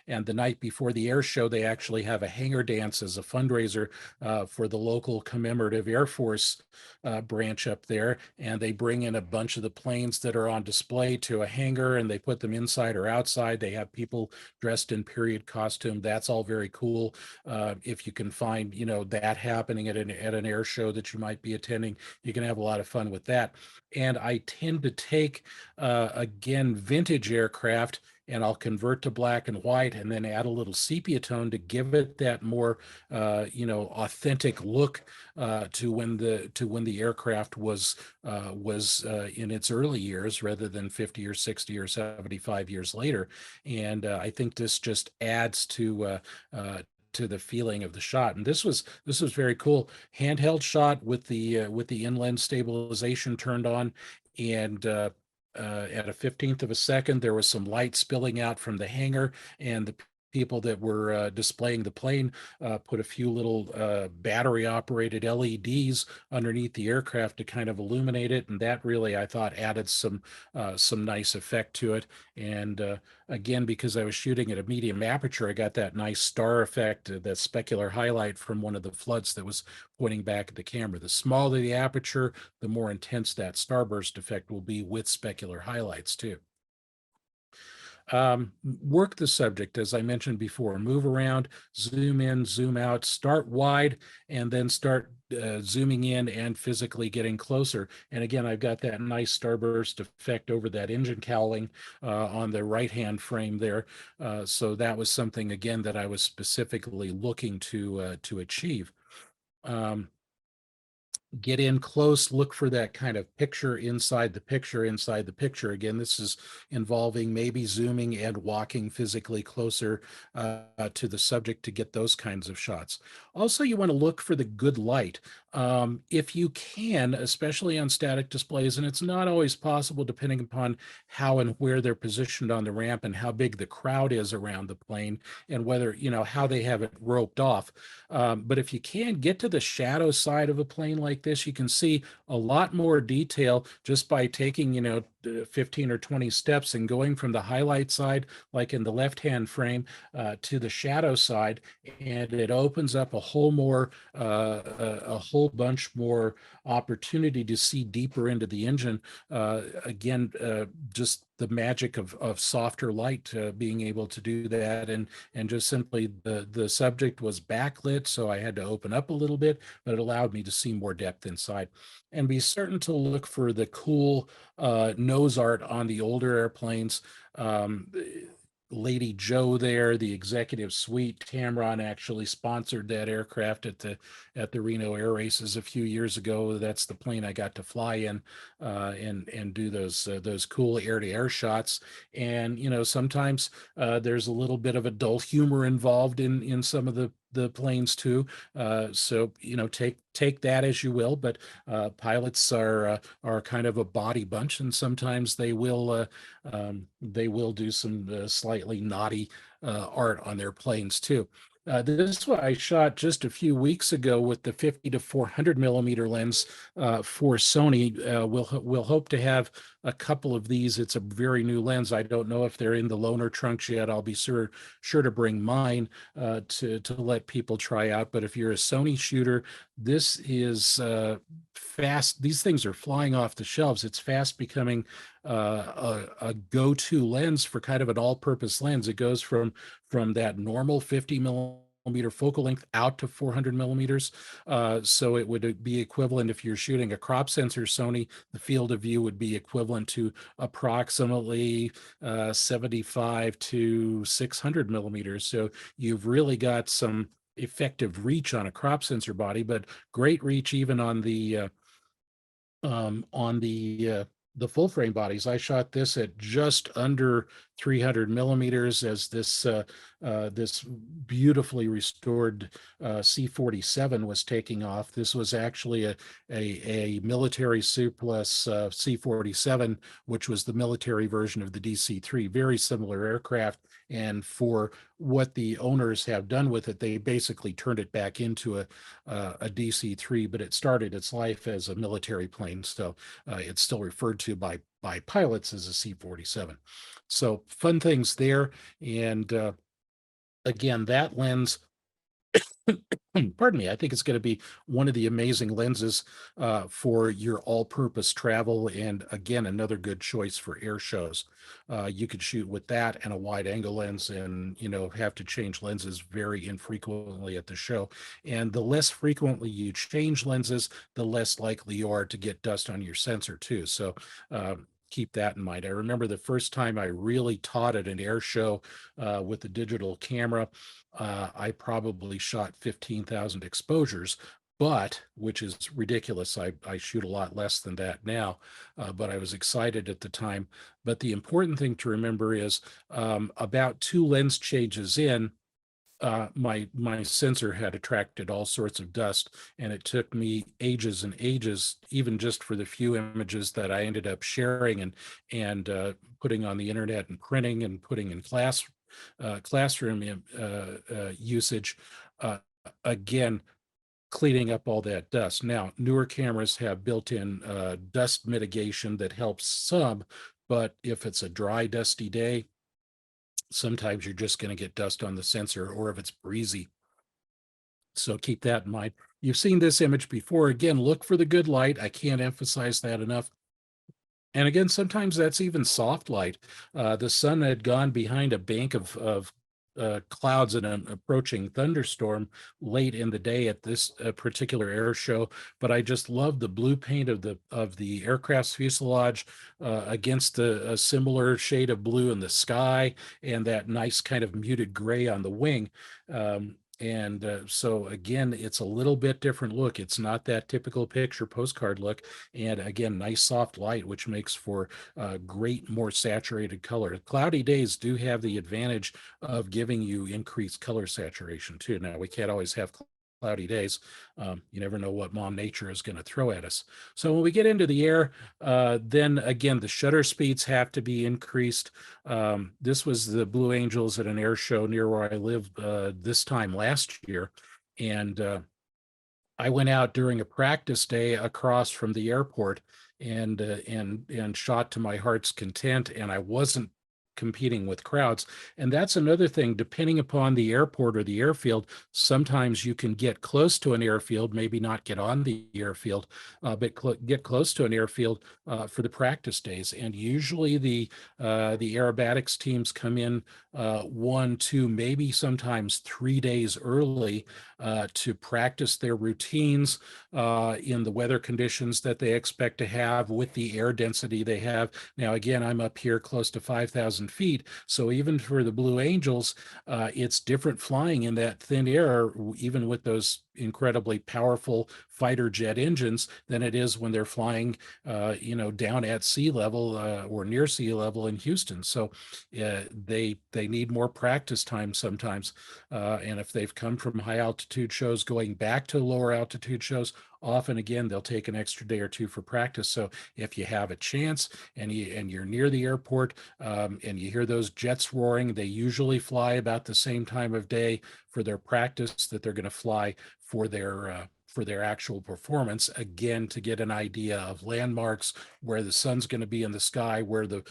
And the night before the air show, they actually have a hangar dance as a fundraiser for the local commemorative Air Force branch up there. And they bring in a bunch of the planes that are on display to a hangar, and they put them inside or outside. They have people dressed in period costume. That's all very cool. If you can find, that happening at an air show that you might be attending, you can have a lot of fun with that. And I tend to take, again, vintage aircraft, and I'll convert to black and white and then add a little sepia tone to give it that more, authentic look to when the aircraft was in its early years, rather than 50 or 60 or 75 years later. And I think this just adds to the feeling of the shot. And this was very cool. Handheld shot with the inland stabilization turned on, and at a 15th of a second, there was some light spilling out from the hangar, and the people that were displaying the plane put a few little battery operated LEDs underneath the aircraft to kind of illuminate it. And that really, I thought, added some nice effect to it. And again, because I was shooting at a medium aperture, I got that nice star effect, that specular highlight from one of the floods that was pointing back at the camera. The smaller the aperture, the more intense that starburst effect will be with specular highlights too. Work the subject, as I mentioned before, move around, zoom in, zoom out, start wide, and then start zooming in and physically getting closer. And again, I've got that nice starburst effect over that engine cowling on the right-hand frame there. So that was something, again, that I was specifically looking to achieve. Get in close, look for that kind of picture inside the picture inside the picture. Again, this is involving maybe zooming and walking physically closer to the subject to get those kinds of shots. Also, you want to look for the good light. If you can, especially on static displays, and it's not always possible depending upon how and where they're positioned on the ramp and how big the crowd is around the plane, and whether, how they have it roped off. But if you can get to the shadow side of a plane like this, you can see a lot more detail just by taking, 15 or 20 steps and going from the highlight side, like in the left-hand frame, to the shadow side, and it opens up a whole bunch more opportunity to see deeper into the engine. Again, just the magic of softer light, being able to do that, and just simply the subject was backlit, so I had to open up a little bit, but it allowed me to see more depth inside. And be certain to look for the cool nose art on the older airplanes. Lady Joe there, the executive suite, Tamron actually sponsored that aircraft at the Reno Air Races a few years ago. That's the plane I got to fly in and do those cool air-to-air shots. And sometimes there's a little bit of adult humor involved in some of the planes too. So take that as you will, but pilots are kind of a body bunch, and sometimes they will do some slightly naughty art on their planes too. This one I shot just a few weeks ago with the 50 to 400 millimeter lens for Sony. We'll hope to have a couple of these. It's a very new lens. I don't know if they're in the loaner trunks yet. I'll be sure to bring mine to let people try out. But if you're a Sony shooter, this is fast. These things are flying off the shelves. It's fast becoming a go-to lens for kind of an all-purpose lens. It goes from that normal 50 millimeter millimeter focal length out to 400 millimeters. So it would be equivalent if you're shooting a crop sensor Sony, the field of view would be equivalent to approximately 75 to 600 millimeters. So you've really got some effective reach on a crop sensor body, but great reach even on the full frame bodies. I shot this at just under 300 millimeters as this this beautifully restored C-47 was taking off. This was actually a military surplus C-47, which was the military version of the DC-3, very similar aircraft. And for what the owners have done with it, they basically turned it back into a DC-3, but it started its life as a military plane. So it's still referred to by pilots as a C-47. So fun things there. And again, that lens, pardon me, I think it's going to be one of the amazing lenses for your all-purpose travel. And again, another good choice for air shows. You could shoot with that and a wide angle lens and, have to change lenses very infrequently at the show. And the less frequently you change lenses, the less likely you are to get dust on your sensor too. So keep that in mind. I remember the first time I really taught at an air show with a digital camera, I probably shot 15,000 exposures, but which is ridiculous. I shoot a lot less than that now, but I was excited at the time. But the important thing to remember is about 2 lens changes in, my sensor had attracted all sorts of dust, and it took me ages and ages, even just for the few images that I ended up sharing and putting on the internet and printing and putting in classroom usage. Again, cleaning up all that dust. Now, newer cameras have built-in dust mitigation that helps some, but if it's a dry, dusty day, sometimes you're just going to get dust on the sensor, or if it's breezy. So keep that in mind. You've seen this image before. Again, look for the good light. I can't emphasize that enough. And again, sometimes that's even soft light. The sun had gone behind a bank of clouds in an approaching thunderstorm late in the day at this particular air show, but I just love the blue paint of the aircraft's fuselage against a similar shade of blue in the sky, and that nice kind of muted gray on the wing. So again, it's a little bit different look. It's not that typical picture postcard look. And again, nice soft light, which makes for great, more saturated color. Cloudy days do have the advantage of giving you increased color saturation too. Now, we can't always have cloudy days. You never know what Mom Nature is going to throw at us. So when we get into the air, then again, the shutter speeds have to be increased. This was the Blue Angels at an air show near where I live this time last year. And I went out during a practice day across from the airport and shot to my heart's content, and I wasn't competing with crowds. And that's another thing, depending upon the airport or the airfield, sometimes you can get close to an airfield, maybe not get on the airfield, but get close to an airfield for the practice days. And usually the aerobatics teams come in 1, 2, maybe sometimes 3 days early to practice their routines in the weather conditions that they expect to have with the air density they have. Now, again, I'm up here close to 5,000 feet. So even for the Blue Angels, it's different flying in that thin air, even with those incredibly powerful fighter jet engines, than it is when they're flying, down at sea level or near sea level in Houston. So they need more practice time sometimes. And if they've come from high altitude shows going back to lower altitude shows, often again they'll take an extra day or 2 for practice. So if you have a chance and you're near the airport and you hear those jets roaring, they usually fly about the same time of day for their practice that they're going to fly for their actual performance, again, to get an idea of landmarks, where the sun's going to be in the sky, where the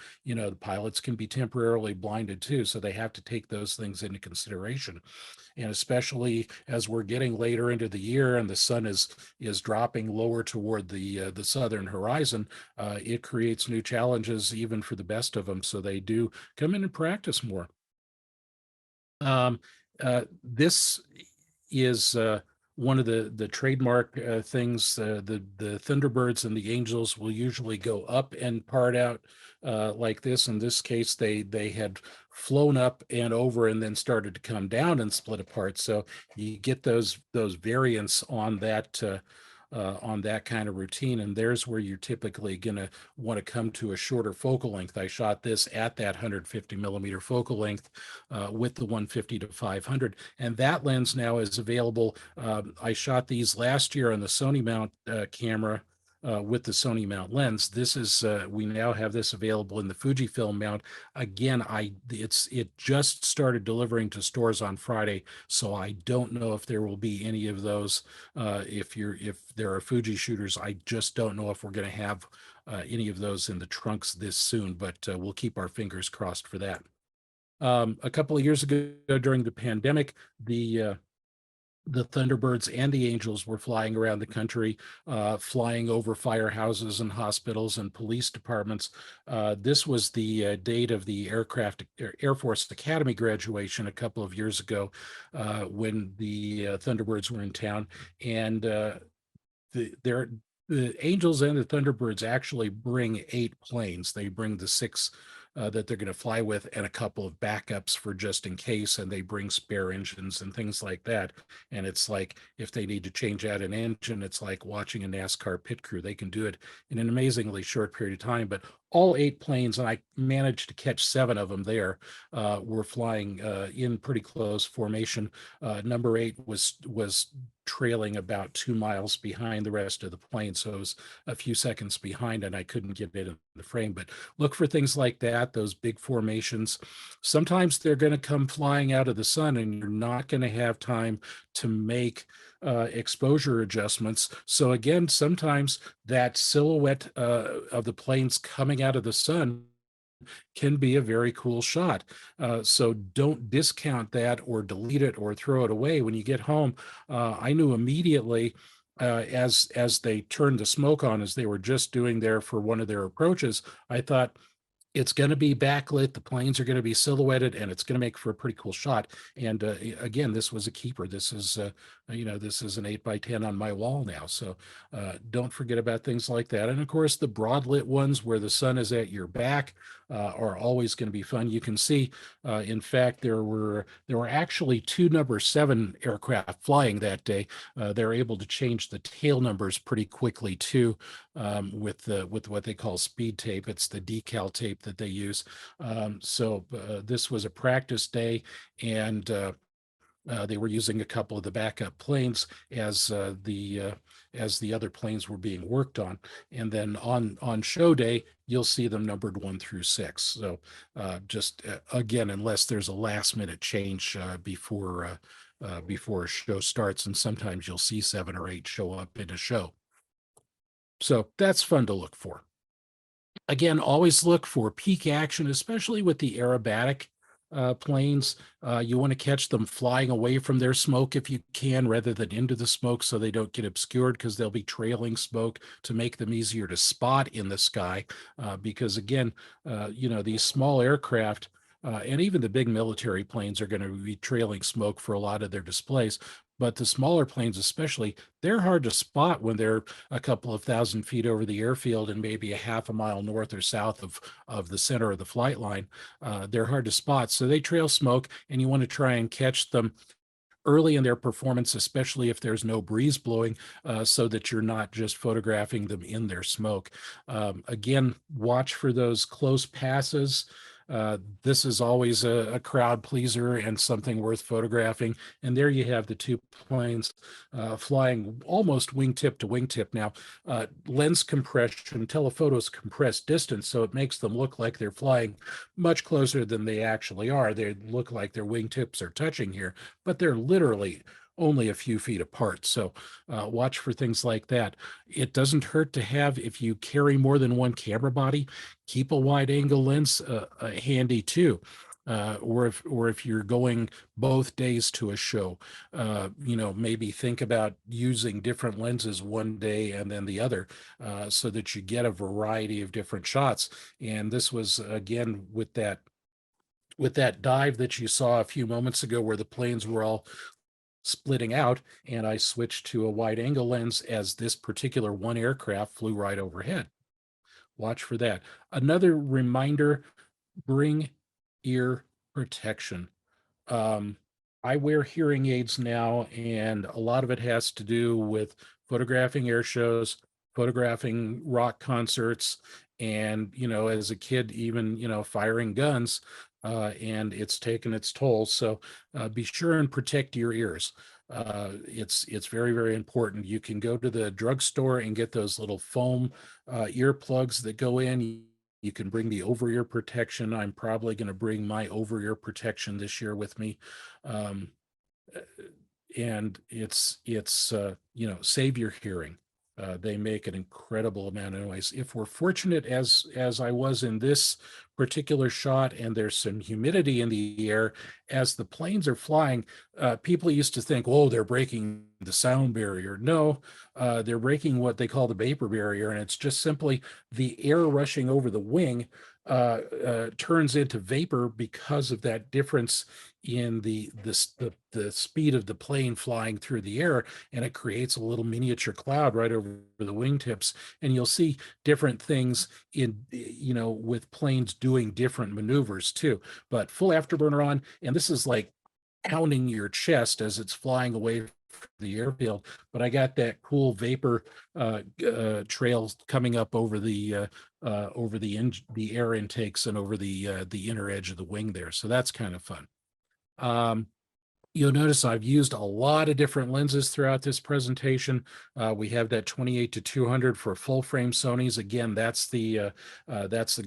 pilots can be temporarily blinded too. So they have to take those things into consideration. And especially as we're getting later into the year and the sun is dropping lower toward the southern horizon, it creates new challenges even for the best of them. So they do come in and practice more. This is one of the trademark things. The Thunderbirds and the Angels will usually go up and part out like this. In this case, they had flown up and over and then started to come down and split apart. So you get those variants on that kind of routine, and there's where you're typically going to want to come to a shorter focal length. I shot this at that 150 millimeter focal length with the 150 to 500, and that lens now is available. I shot these last year on the Sony mount camera with the Sony mount lens. This is we now have this available in the Fujifilm mount. Again, it just started delivering to stores on Friday, so I don't know if there will be any of those. If there are Fuji shooters, I just don't know if we're going to have any of those in the trunks this soon, but we'll keep our fingers crossed for that. A couple of years ago during the pandemic, the Thunderbirds and the Angels were flying around the country, flying over firehouses and hospitals and police departments. This was the date of the Air Force Academy graduation a couple of years ago when the Thunderbirds were in town. And the Angels and the Thunderbirds actually bring 8 planes. They bring the 6 that they're going to fly with and a couple of backups for just in case, and they bring spare engines and things like that. And it's like if they need to change out an engine, it's like watching a NASCAR pit crew. They can do it in an amazingly short period of time. But all 8 planes, and I managed to catch 7 of them there, were flying in pretty close formation. Number 8 was trailing about 2 miles behind the rest of the plane, so it was a few seconds behind, and I couldn't get it in the frame. But look for things like that, those big formations. Sometimes they're going to come flying out of the sun, and you're not going to have time to make exposure adjustments. So again, sometimes that silhouette of the planes coming out of the sun can be a very cool shot. So don't discount that or delete it or throw it away. When you get home, I knew immediately as they turned the smoke on, as they were just doing there for one of their approaches, I thought, it's going to be backlit, the planes are going to be silhouetted, and it's going to make for a pretty cool shot. And again, this was a keeper. This is this is an 8x10 on my wall now, so don't forget about things like that. And of course, the broad lit ones where the sun is at your back are always going to be fun. You can see, in fact, there were actually 2 number 7 aircraft flying that day. They're able to change the tail numbers pretty quickly too, with what they call speed tape. It's the decal tape that they use. So this was a practice day, and they were using a couple of the backup planes as the other planes were being worked on. And then on show day, you'll see them numbered 1 through 6. So just again, unless there's a last minute change before a show starts, and sometimes you'll see 7 or 8 show up in a show. So that's fun to look for. Again, always look for peak action, especially with the aerobatic planes. You want to catch them flying away from their smoke if you can, rather than into the smoke, so they don't get obscured, because they'll be trailing smoke to make them easier to spot in the sky. Because again, these small aircraft, and even the big military planes, are going to be trailing smoke for a lot of their displays. But the smaller planes especially, they're hard to spot when they're a couple of thousand feet over the airfield and maybe a half a mile north or south of the center of the flight line. They're hard to spot. So they trail smoke, and you want to try and catch them early in their performance, especially if there's no breeze blowing, so that you're not just photographing them in their smoke. Again, watch for those close passes. This is always a crowd pleaser and something worth photographing. And there you have the 2 planes flying almost wingtip to wingtip. Now, lens compression, telephoto's compressed distance, so it makes them look like they're flying much closer than they actually are. They look like their wingtips are touching here, but they're literally only a few feet apart. So watch for things like that. It doesn't hurt to have, if you carry more than 1 camera body, keep a wide angle lens handy too. Or if you're going both days to a show, maybe think about using different lenses one day and then the other, so that you get a variety of different shots. And this was, again, with that with that dive that you saw a few moments ago where the planes were all splitting out, and I switched to a wide angle lens as this particular one aircraft flew right overhead. Watch for that. Another reminder, bring ear protection. Um, I wear hearing aids now, and a lot of it has to do with photographing air shows, photographing rock concerts, and, as a kid, even, firing guns, and it's taken its toll. So be sure and protect your ears. It's very, very important. You can go to the drugstore and get those little foam earplugs that go in. You can bring the over-ear protection. I'm probably going to bring my over-ear protection this year with me. Um, and it's save your hearing. They make an incredible amount of noise. If we're fortunate, as I was in this particular shot, and there's some humidity in the air as the planes are flying, people used to think, oh, they're breaking the sound barrier. No, they're breaking what they call the vapor barrier, and it's just simply the air rushing over the wing turns into vapor because of that difference in the speed of the plane flying through the air, and it creates a little miniature cloud right over the wingtips. And you'll see different things in, with planes doing different maneuvers too. But full afterburner on, and this is like pounding your chest as it's flying away from the airfield. But I got that cool vapor trails coming up over the air intakes and over the inner edge of the wing there. So that's kind of fun. You'll notice I've used a lot of different lenses throughout this presentation. We have that 28-200 for full frame Sonys. Again, that's the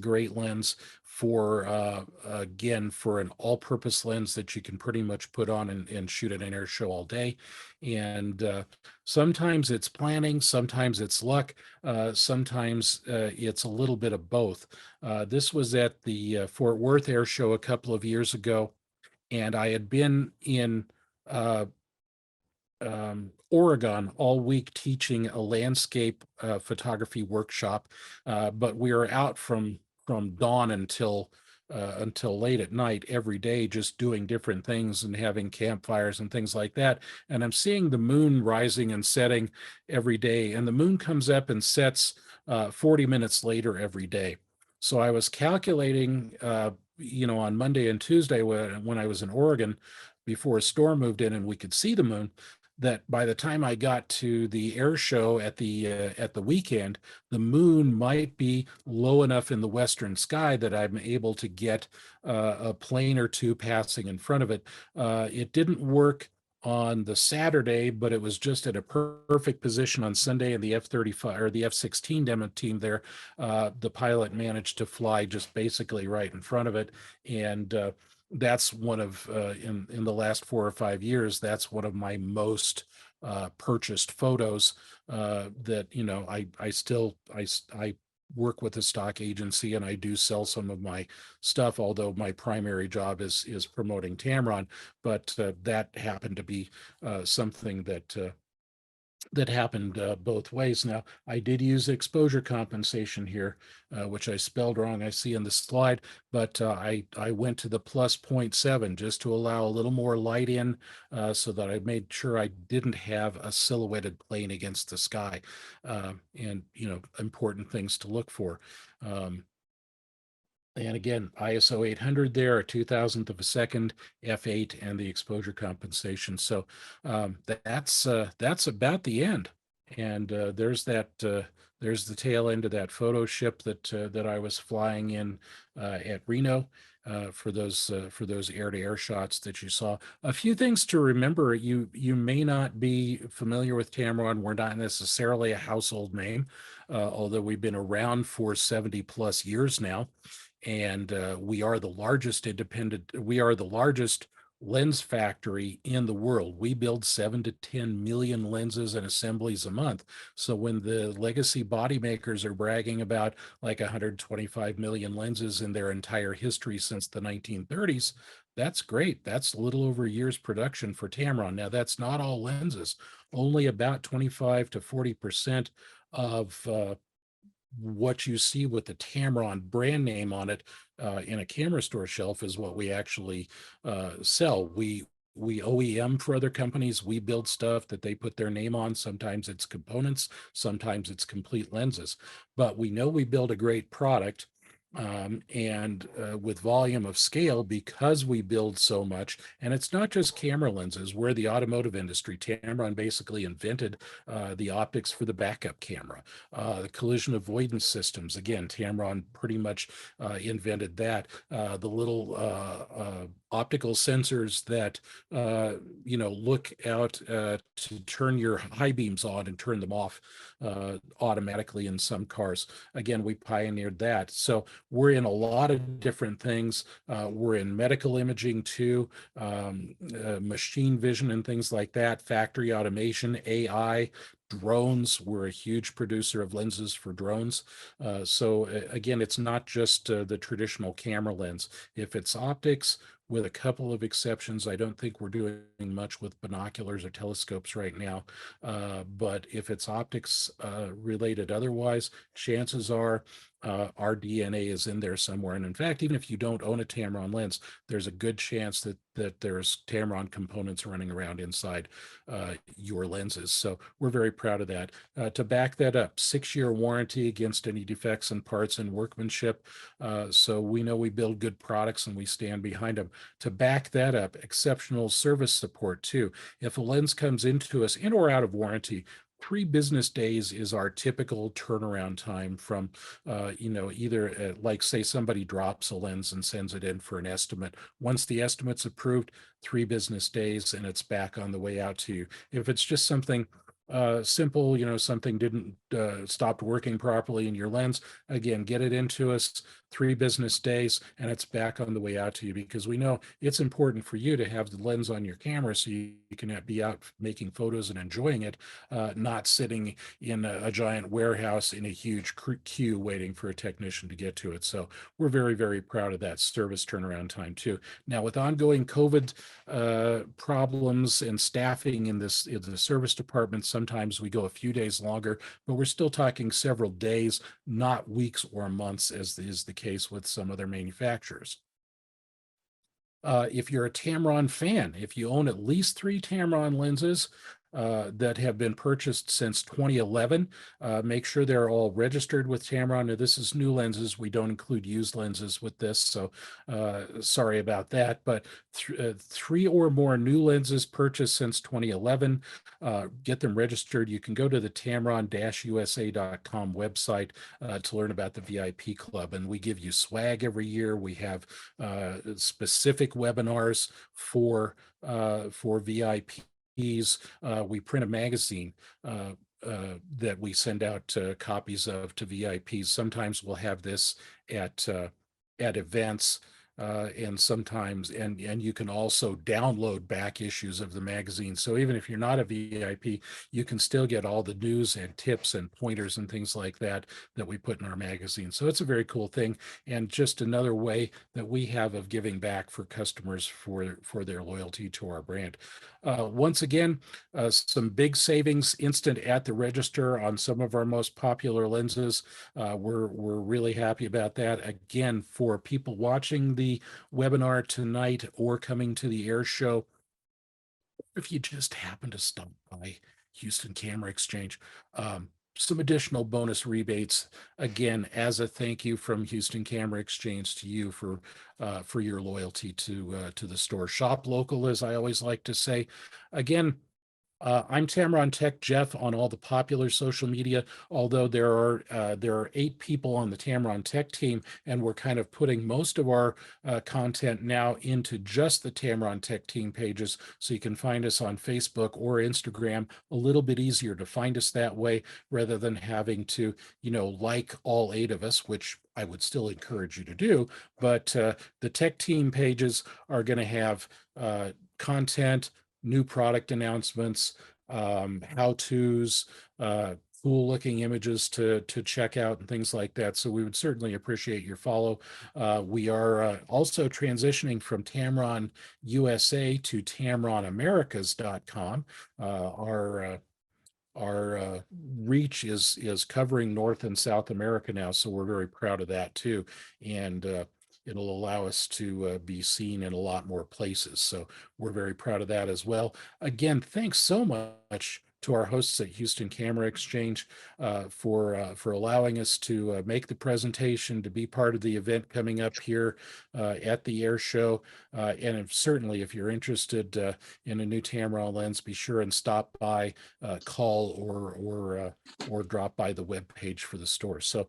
great lens for again, for an all-purpose lens that you can pretty much put on and shoot at an air show all day. And sometimes it's planning, sometimes it's luck, sometimes it's a little bit of both. This was at the Fort Worth Air Show a couple of years ago, and I had been in Oregon all week teaching a landscape photography workshop, but we were out from dawn until late at night every day, just doing different things and having campfires and things like that. And I'm seeing the moon rising and setting every day, and the moon comes up and sets 40 minutes later every day. So I was calculating, on Monday and Tuesday when I was in Oregon before a storm moved in and we could see the moon, that by the time I got to the air show at the weekend, the moon might be low enough in the western sky that I'm able to get a plane or two passing in front of it. It didn't work on the Saturday, but it was just at a perfect position on Sunday, and the F-35 or the F-16 demo team there, the pilot managed to fly just basically right in front of it. And that's one of, in the last 4 or 5 years, that's one of my most purchased photos that, I work with a stock agency and I do sell some of my stuff, although my primary job is promoting Tamron. But that happened to be something that happened both ways. Now, I did use exposure compensation here, which I spelled wrong, I see in the slide, but I went to the plus 0.7 just to allow a little more light in, so that I made sure I didn't have a silhouetted plane against the sky, and, important things to look for. And again, ISO 800 there, a 2,000th of a second, F8, and the exposure compensation. So that's about the end. And there's the tail end of that photo ship that I was flying in at Reno for those air-to-air shots that you saw. A few things to remember: you may not be familiar with Tamron. We're not necessarily a household name, although we've been around for 70 plus years now. And we are the largest lens factory in the world. We build 7 to 10 million lenses and assemblies a month. So when the legacy body makers are bragging about like 125 million lenses in their entire history since the 1930s, that's great. That's a little over a year's production for Tamron. Now, that's not all lenses. Only about 25 to 40% of what you see with the Tamron brand name on it in a camera store shelf is what we actually sell. We OEM for other companies. We build stuff that they put their name on. Sometimes it's components, sometimes it's complete lenses. But we know we build a great product. And with volume of scale, because we build so much, and it's not just camera lenses. We're the automotive industry. Tamron basically invented the optics for the backup camera. The collision avoidance systems, again, Tamron pretty much invented that. The little optical sensors that look out to turn your high beams on and turn them off automatically in some cars. Again, we pioneered that. So we're in a lot of different things. We're in medical imaging too, machine vision and things like that, factory automation, AI, drones. We're a huge producer of lenses for drones. So again, it's not just the traditional camera lens. If it's optics, with a couple of exceptions, I don't think we're doing much with binoculars or telescopes right now. But if it's optics related otherwise, chances are our DNA is in there somewhere. And in fact, even if you don't own a Tamron lens, there's a good chance that there's Tamron components running around inside your lenses. So we're very proud of that. To back that up, 6-year warranty against any defects in parts and workmanship. So we know we build good products and we stand behind them. To back that up, exceptional service support too. If a lens comes into us in or out of warranty, 3 business days is our typical turnaround time from, either like say somebody drops a lens and sends it in for an estimate. Once the estimate's approved, 3 business days and it's back on the way out to you. If it's just something simple, something didn't stopped working properly in your lens, again, get it into us, 3 business days, and it's back on the way out to you, because we know it's important for you to have the lens on your camera so you can be out making photos and enjoying it, not sitting in a giant warehouse in a huge queue waiting for a technician to get to it. So we're very, very proud of that service turnaround time too. Now, with ongoing COVID problems and staffing in the service department, sometimes we go a few days longer, but we're still talking several days, not weeks or months, as is the case with some other manufacturers. If you're a Tamron fan, if you own at least 3 Tamron lenses that have been purchased since 2011, make sure they're all registered with Tamron. Now, this is new lenses. We don't include used lenses with this, so sorry about that. But 3 or more new lenses purchased since 2011, get them registered. You can go to the Tamron-USA.com website to learn about the VIP Club, and we give you swag every year. We have specific webinars for VIPs. We print a magazine that we send out copies of to VIPs. Sometimes we'll have this at events, and sometimes, and you can also download back issues of the magazine. So even if you're not a VIP, you can still get all the news and tips and pointers and things like that we put in our magazine. So it's a very cool thing, and just another way that we have of giving back for customers for their loyalty to our brand. Once again, some big savings instant at the register on some of our most popular lenses. We're really happy about that. Again, for people watching the webinar tonight or coming to the air show, if you just happen to stop by Houston Camera Exchange, some additional bonus rebates, again, as a thank you from Houston Camera Exchange to you for your loyalty to the store. Shop local, as I always like to say. Again, I'm Tamron Tech Jeff on all the popular social media, although there are 8 people on the Tamron Tech team, and we're kind of putting most of our content now into just the Tamron Tech team pages, so you can find us on Facebook or Instagram. A little bit easier to find us that way, rather than having to, like all 8 of us, which I would still encourage you to do. But the tech team pages are going to have content, new product announcements, how-tos, cool looking images to check out and things like that. So we would certainly appreciate your follow. We are also transitioning from Tamron USA to TamronAmericas.com. reach is covering North and South America now, so we're very proud of that too. And it'll allow us to be seen in a lot more places. So we're very proud of that as well. Again, thanks so much to our hosts at Houston Camera Exchange for allowing us to make the presentation, to be part of the event coming up here at the air show. And certainly, if you're interested in a new Tamron lens, be sure and stop by, call, or drop by the webpage for the store. So